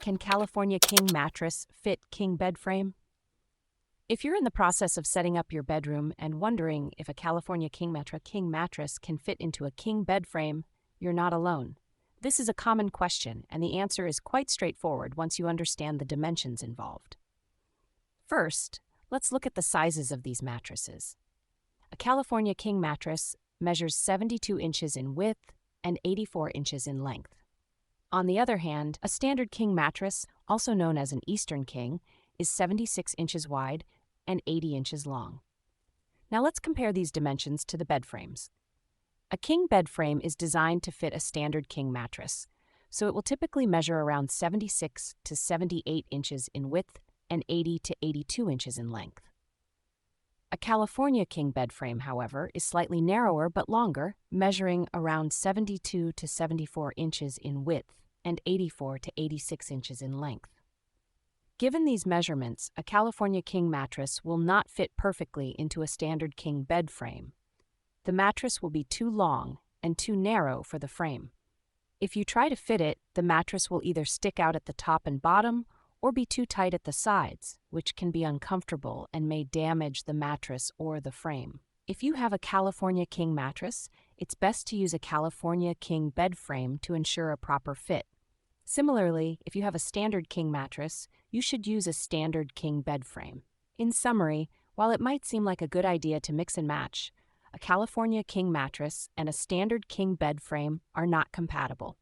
Can California King mattress fit king bed frame? If you're in the process of setting up your bedroom and wondering if a California King mattress can fit into a king bed frame, you're not alone. This is a common question, and the answer is quite straightforward once you understand the dimensions involved. First, let's look at the sizes of these mattresses. A California King mattress measures 72 inches in width and 84 inches in length. On the other hand, a standard king mattress, also known as an Eastern King, is 76 inches wide and 80 inches long. Now let's compare these dimensions to the bed frames. A king bed frame is designed to fit a standard king mattress, so it will typically measure around 76 to 78 inches in width and 80 to 82 inches in length. A California King bed frame, however, is slightly narrower but longer, measuring around 72 to 74 inches in width and 84 to 86 inches in length. Given these measurements, a California King mattress will not fit perfectly into a standard king bed frame. The mattress will be too long and too narrow for the frame. If you try to fit it, the mattress will either stick out at the top and bottom or be too tight at the sides, which can be uncomfortable and may damage the mattress or the frame. If you have a California King mattress, it's best to use a California King bed frame to ensure a proper fit. Similarly, if you have a standard king mattress, you should use a standard king bed frame. In summary, while it might seem like a good idea to mix and match, a California King mattress and a standard king bed frame are not compatible.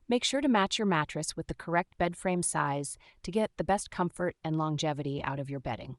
Make sure to match your mattress with the correct bed frame size to get the best comfort and longevity out of your bedding.